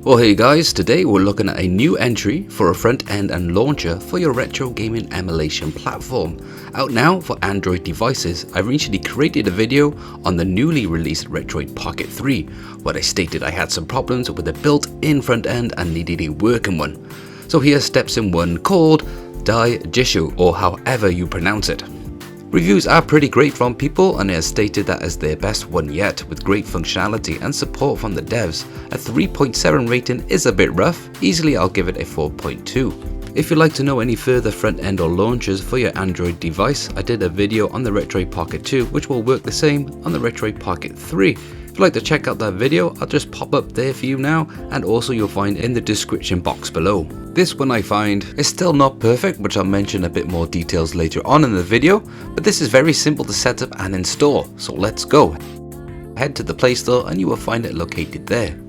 Well, hey guys, today we're looking at a new entry for a front end and launcher for your retro gaming emulation platform. Out now for Android devices. I recently created a video on the newly released Retroid Pocket 3, where I stated I had some problems with the built-in front end and needed a working one. So here's steps in one called daijisho, or however you pronounce it. Reviews are pretty great from people, and it has stated that as their best one yet, with great functionality and support from the devs. A 3.7 rating is a bit rough. Easily I'll give it a 4.2. If you'd like to know any further front end or launchers for your Android device, I did a video on the Retroid Pocket 2 which will work the same on the Retroid Pocket 3. If you'd like to check out that video, I'll just pop up there for you now, and also you'll find in the description box below. This one I find is still not perfect, which I'll mention a bit more details later on in the video, but this is very simple to set up and install, so let's go. Head to the Play Store and you will find it located there.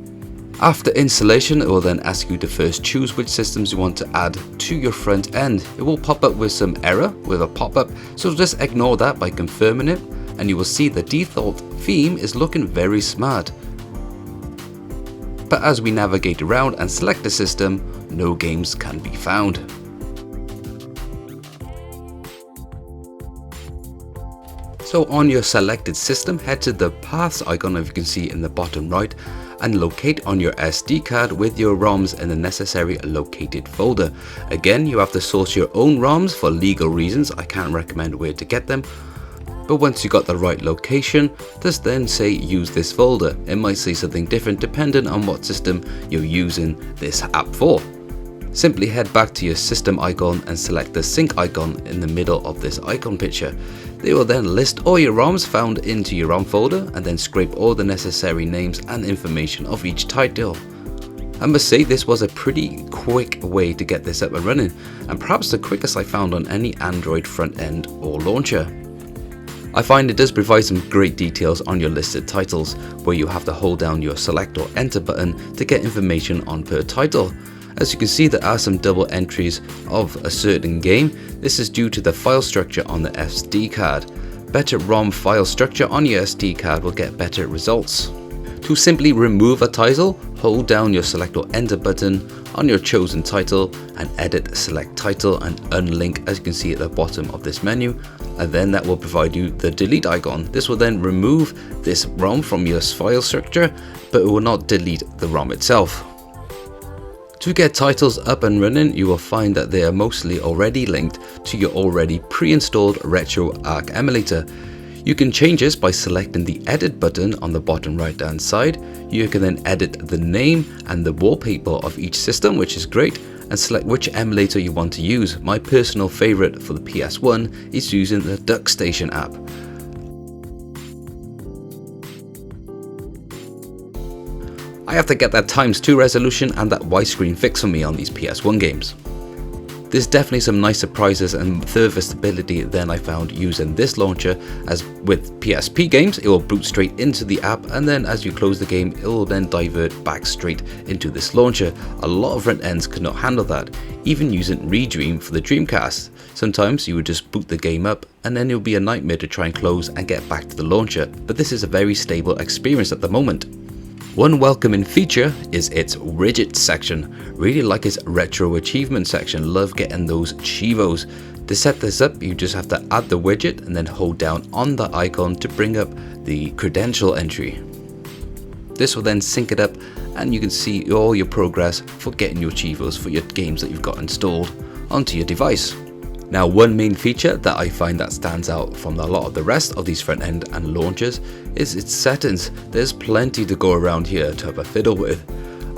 After installation, it will then ask you to first choose which systems you want to add to your front end. It will pop up with some error with a pop-up, so just ignore that by confirming it, and you will see the default theme is looking very smart. But as we navigate around and select the system, no games can be found. So on your selected system, head to the paths icon, if you can see in the bottom right, and locate on your SD card with your ROMs in the necessary located folder. Again, you have to source your own ROMs for legal reasons. I can't recommend where to get them. But once you got the right location, just then say use this folder. It might say something different depending on what system you're using this app for. Simply head back to your system icon and select the sync icon in the middle of this icon picture. They will then list all your ROMs found into your ROM folder, and then scrape all the necessary names and information of each title. I must say this was a pretty quick way to get this up and running, and perhaps the quickest I found on any Android front end or launcher. I find it does provide some great details on your listed titles, where you have to hold down your select or enter button to get information on per title. As you can see, there are some double entries of a certain game. This is due to the file structure on the SD card. Better ROM file structure on your SD card will get better results. To simply remove a title, hold down your select or enter button on your chosen title and edit select title and unlink, as you can see at the bottom of this menu, and then that will provide you the delete icon. This will then remove this ROM from your file structure, but it will not delete the ROM itself. To get titles up and running, you will find that they are mostly already linked to your already pre-installed RetroArch emulator. You can change this by selecting the edit button on the bottom right hand side. You can then edit the name and the wallpaper of each system, which is great, and select which emulator you want to use. My personal favorite for the PS1 is using the DuckStation app. I have to get that ×2 resolution and that widescreen fix for me on these PS1 games. There's definitely some nice surprises and further stability than I found using this launcher, as with PSP games it will boot straight into the app, and then as you close the game it will then divert back straight into this launcher. A lot of front ends could not handle that, even using Redream for the Dreamcast. Sometimes you would just boot the game up and then it will be a nightmare to try and close and get back to the launcher, but this is a very stable experience at the moment. One welcoming feature is its widget section. Really like its retro achievement section, love getting those chivos. To set this up, you just have to add the widget and then hold down on the icon to bring up the credential entry. This will then sync it up and you can see all your progress for getting your chivos for your games that you've got installed onto your device. Now, one main feature that I find that stands out from a lot of the rest of these front end and launchers is its settings. There's plenty to go around here to have a fiddle with.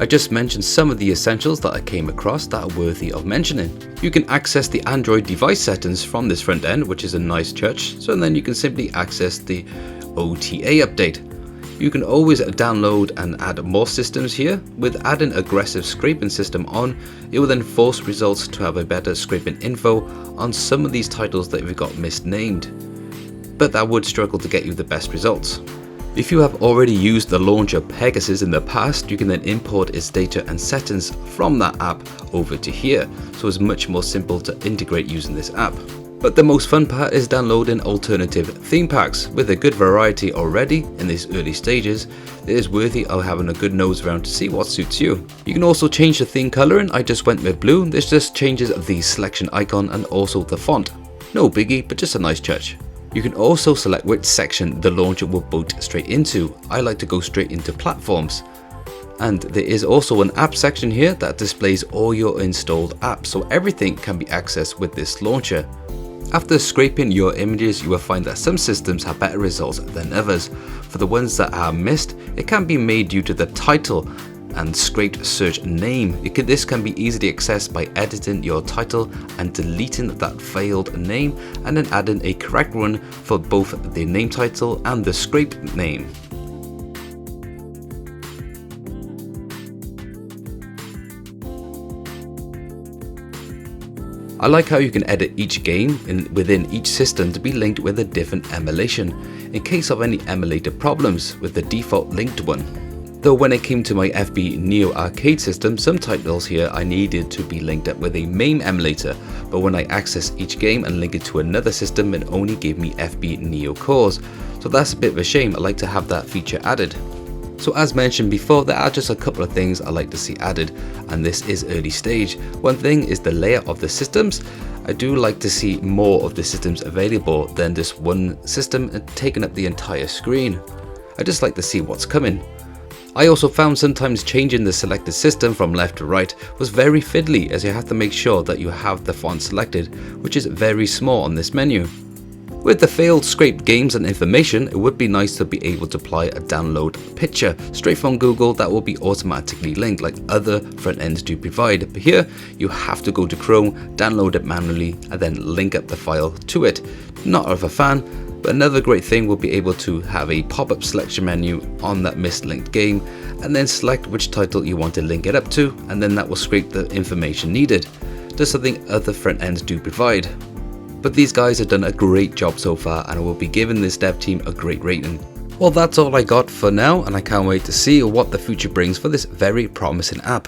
I just mentioned some of the essentials that I came across that are worthy of mentioning. You can access the Android device settings from this front end, which is a nice touch, so then you can simply access the OTA update. You can always download and add more systems here. With adding aggressive scraping system on, it will then force results to have a better scraping info on some of these titles that we've got misnamed, but that would struggle to get you the best results. If you have already used the launcher Pegasus in the past, you can then import its data and settings from that app over to here, so it's much more simple to integrate using this app. But the most fun part is downloading alternative theme packs. With a good variety already in these early stages, it is worthy of having a good nose around to see what suits you. You can also change the theme coloring. I just went with blue. This just changes the selection icon and also the font. No biggie, but just a nice touch. You can also select which section the launcher will boot straight into. I like to go straight into platforms. And there is also an app section here that displays all your installed apps, so everything can be accessed with this launcher. After scraping your images, you will find that some systems have better results than others. For the ones that are missed, it can be made due to the title and scraped search name. This can be easily accessed by editing your title and deleting that failed name, and then adding a correct one for both the name title and the scraped name. I like how you can edit each game within each system to be linked with a different emulation, in case of any emulated problems with the default linked one. Though when it came to my FB Neo arcade system, some titles here I needed to be linked up with a MAME emulator, but when I access each game and link it to another system, it only gave me FB Neo cores. So that's a bit of a shame. I like to have that feature added. So as mentioned before, there are just a couple of things I like to see added, and this is early stage. One thing is the layout of the systems. I do like to see more of the systems available than just one system taking up the entire screen. I just like to see what's coming. I also found sometimes changing the selected system from left to right was very fiddly, as you have to make sure that you have the font selected, which is very small on this menu. With the failed scraped games and information, it would be nice to be able to apply a download picture straight from Google that will be automatically linked like other front ends do provide. But here you have to go to Chrome, download it manually, and then link up the file to it. Not of a fan, but another great thing will be able to have a pop-up selection menu on that mislinked game, and then select which title you want to link it up to, and then that will scrape the information needed. Just something other front ends do provide. But these guys have done a great job so far, and I will be giving this dev team a great rating. Well, that's all I got for now, and I can't wait to see what the future brings for this very promising app.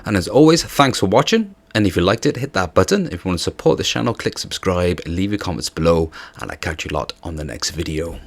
And as always, thanks for watching, and if you liked it, hit that button. If you want to support the channel, click subscribe, leave your comments below, and I'll catch you lot on the next video.